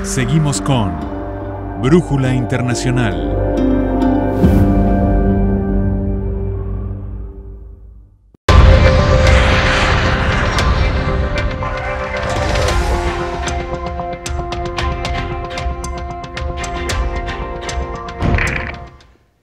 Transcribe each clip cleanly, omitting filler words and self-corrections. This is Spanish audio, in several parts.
Seguimos con Brújula Internacional.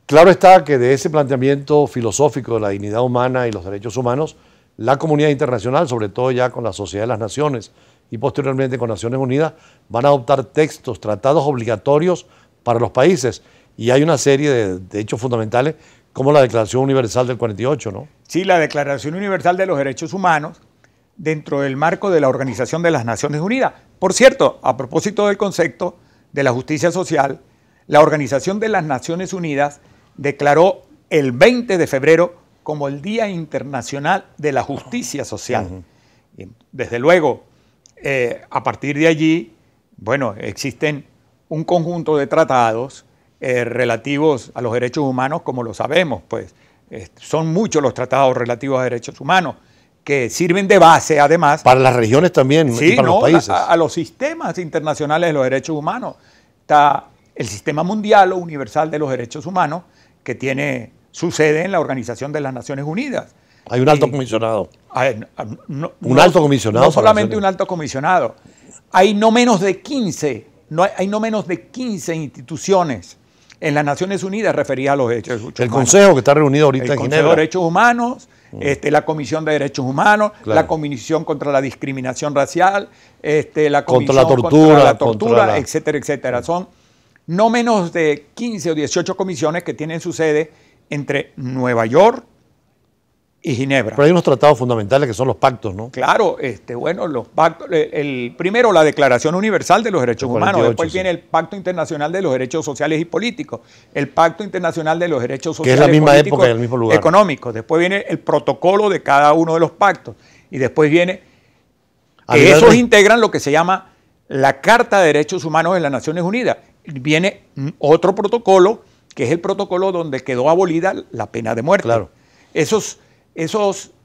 Claro está que de ese planteamiento filosófico de la dignidad humana y los derechos humanos, la comunidad internacional, sobre todo ya con la Sociedad de las Naciones y posteriormente con Naciones Unidas, van a adoptar textos, tratados obligatorios para los países. Y hay una serie de hechos fundamentales como la Declaración Universal del 48, ¿no? Sí, la Declaración Universal de los Derechos Humanos dentro del marco de la Organización de las Naciones Unidas. Por cierto, a propósito del concepto de la justicia social, la Organización de las Naciones Unidas declaró el 20 de febrero como el Día Internacional de la Justicia Social. Y desde luego, a partir de allí, bueno, existen un conjunto de tratados relativos a los derechos humanos, como lo sabemos, pues son muchos los tratados relativos a derechos humanos que sirven de base, además. Para las regiones también, sí, y para los países. A los sistemas internacionales de los derechos humanos. Está el Sistema Mundial o Universal de los Derechos Humanos, que tiene su sede en la Organización de las Naciones Unidas. Hay un alto comisionado. Un alto comisionado. No solamente un alto comisionado. Hay no menos de 15 instituciones en las Naciones Unidas referidas a los derechos humanos. El Consejo que está reunido ahorita en Ginebra. El Consejo de Derechos Humanos, la Comisión de Derechos Humanos, claro, la Comisión contra la Discriminación Racial, la Comisión contra la tortura, etcétera, etcétera. Son no menos de 15 o 18 comisiones que tienen su sede entre Nueva York y Ginebra. Pero hay unos tratados fundamentales que son los pactos, ¿no? Claro, bueno, los pactos, primero la Declaración Universal de los Derechos Humanos, después viene el Pacto Internacional de los Derechos Sociales y Políticos, el Pacto Internacional de los Derechos Sociales y Políticos, que es la misma época y el mismo lugar, económicos, después viene el protocolo de cada uno de los pactos, y después viene que esos integran lo que se llama la Carta de Derechos Humanos de las Naciones Unidas. Viene otro protocolo, que es el protocolo donde quedó abolida la pena de muerte. Claro. Esos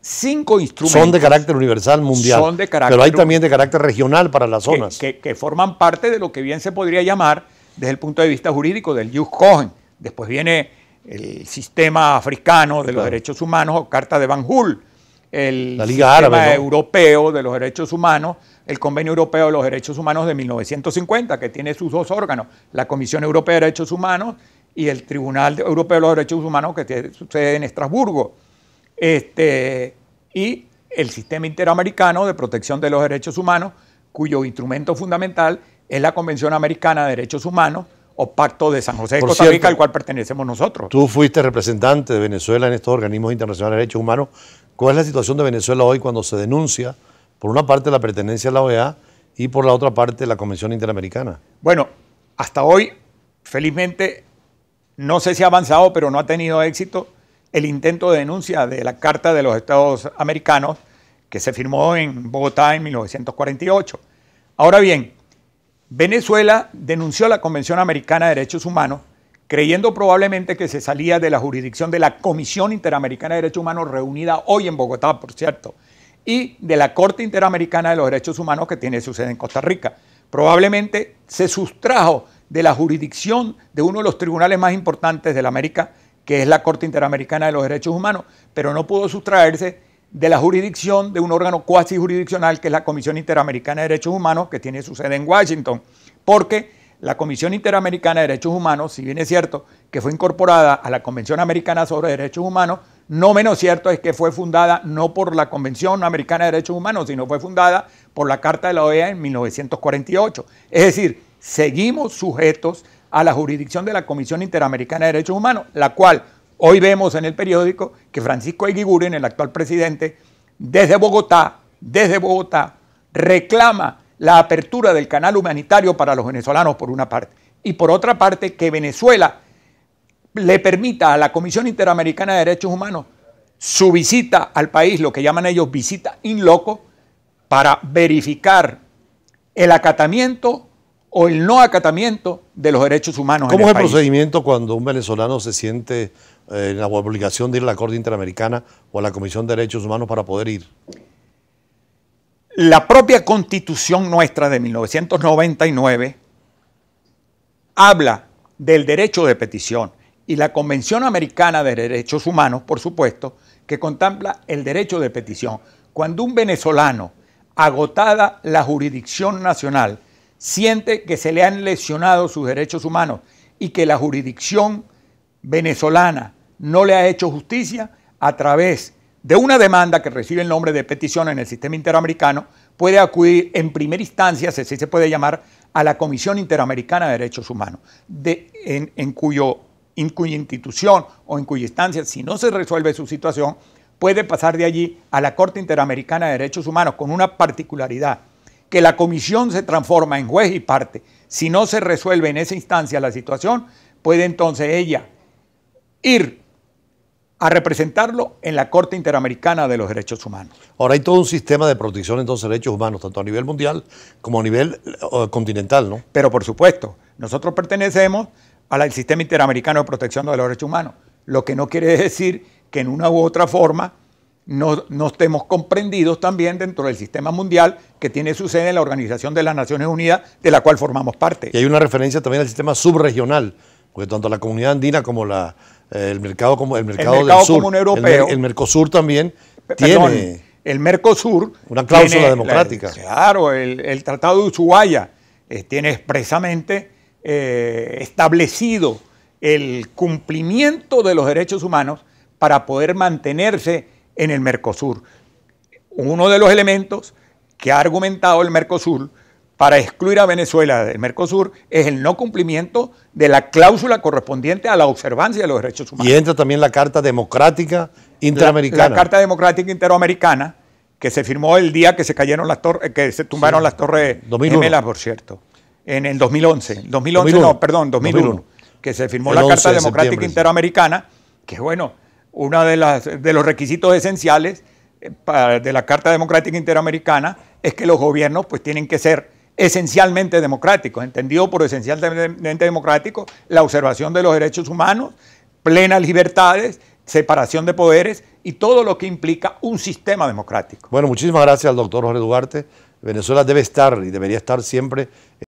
5 instrumentos son de carácter universal mundial, son de carácter, pero hay también de carácter regional para las zonas. Que forman parte de lo que bien se podría llamar, desde el punto de vista jurídico, del Jus Cogen. Después viene el sistema africano de los derechos humanos, o Carta de Banjul, la Liga Árabe, europeo de los derechos humanos, el Convenio Europeo de los Derechos Humanos de 1950, que tiene sus dos órganos, la Comisión Europea de Derechos Humanos y el Tribunal Europeo de los Derechos Humanos, que tiene su sede en Estrasburgo. Y el Sistema Interamericano de Protección de los Derechos Humanos, cuyo instrumento fundamental es la Convención Americana de Derechos Humanos, o Pacto de San José de Costa Rica, al cual pertenecemos nosotros. Tú fuiste representante de Venezuela en estos organismos internacionales de derechos humanos. ¿Cuál es la situación de Venezuela hoy cuando se denuncia, por una parte, la pertenencia a la OEA y por la otra parte, la Convención Interamericana? Bueno, hasta hoy, felizmente, no sé si ha avanzado, pero no ha tenido éxito el intento de denuncia de la Carta de los Estados Americanos, que se firmó en Bogotá en 1948. Ahora bien, Venezuela denunció la Convención Americana de Derechos Humanos, creyendo probablemente que se salía de la jurisdicción de la Comisión Interamericana de Derechos Humanos, reunida hoy en Bogotá, por cierto, y de la Corte Interamericana de los Derechos Humanos, que tiene su sede en Costa Rica. Probablemente se sustrajo de la jurisdicción de uno de los tribunales más importantes de la América, que es la Corte Interamericana de los Derechos Humanos, pero no pudo sustraerse de la jurisdicción de un órgano cuasi jurisdiccional, que es la Comisión Interamericana de Derechos Humanos, que tiene su sede en Washington, porque la Comisión Interamericana de Derechos Humanos, si bien es cierto que fue incorporada a la Convención Americana sobre Derechos Humanos, no menos cierto es que fue fundada no por la Convención Americana de Derechos Humanos, sino fue fundada por la Carta de la OEA en 1948. Es decir, seguimos sujetos a la jurisdicción de la Comisión Interamericana de Derechos Humanos, la cual hoy vemos en el periódico que Francisco Eguiguren, el actual presidente, desde Bogotá, reclama la apertura del canal humanitario para los venezolanos, por una parte, y por otra parte que Venezuela le permita a la Comisión Interamericana de Derechos Humanos su visita al país, lo que llaman ellos visita in loco, para verificar el acatamiento o el no acatamiento de los derechos humanos en el país. ¿Cómo es el procedimiento cuando un venezolano se siente en la obligación de ir a la Corte Interamericana o a la Comisión de Derechos Humanos para poder ir? La propia Constitución nuestra de 1999 habla del derecho de petición y la Convención Americana de Derechos Humanos, por supuesto, que contempla el derecho de petición. Cuando un venezolano, agotada la jurisdicción nacional, siente que se le han lesionado sus derechos humanos y que la jurisdicción venezolana no le ha hecho justicia, a través de una demanda que recibe el nombre de petición en el sistema interamericano, puede acudir en primera instancia, así se puede llamar, a la Comisión Interamericana de Derechos Humanos, en cuya institución o en cuya instancia, si no se resuelve su situación, puede pasar de allí a la Corte Interamericana de Derechos Humanos, con una particularidad, que la comisión se transforma en juez y parte. Si no se resuelve en esa instancia la situación, puede entonces ella ir a representarlo en la Corte Interamericana de los Derechos Humanos. Ahora hay todo un sistema de protección entonces de derechos humanos, tanto a nivel mundial como a nivel continental, ¿no? Pero por supuesto, nosotros pertenecemos al Sistema Interamericano de Protección de los Derechos Humanos, lo que no quiere decir que en una u otra forma no estemos comprendidos también dentro del sistema mundial que tiene su sede en la Organización de las Naciones Unidas, de la cual formamos parte. Y hay una referencia también al sistema subregional, porque tanto la comunidad andina como el mercado del sur, común europeo, el Mercosur también tiene el Mercosur una cláusula democrática. Claro, el Tratado de Ushuaia tiene expresamente establecido el cumplimiento de los derechos humanos para poder mantenerse en el Mercosur. Uno de los elementos que ha argumentado el Mercosur para excluir a Venezuela del Mercosur es el no cumplimiento de la cláusula correspondiente a la observancia de los derechos humanos. Y entra también la Carta Democrática Interamericana. La Carta Democrática Interamericana, que se firmó el día que se cayeron las torres, que se tumbaron las torres gemelas, por cierto, en el 2011. 2001. Que se firmó la Carta Democrática Interamericana, que es bueno, uno de los requisitos esenciales de la Carta Democrática Interamericana es que los gobiernos pues tienen que ser esencialmente democráticos, entendido por esencialmente democrático, la observación de los derechos humanos, plenas libertades, separación de poderes y todo lo que implica un sistema democrático. Bueno, muchísimas gracias al doctor Jorge Duarte. Venezuela debe estar y debería estar siempre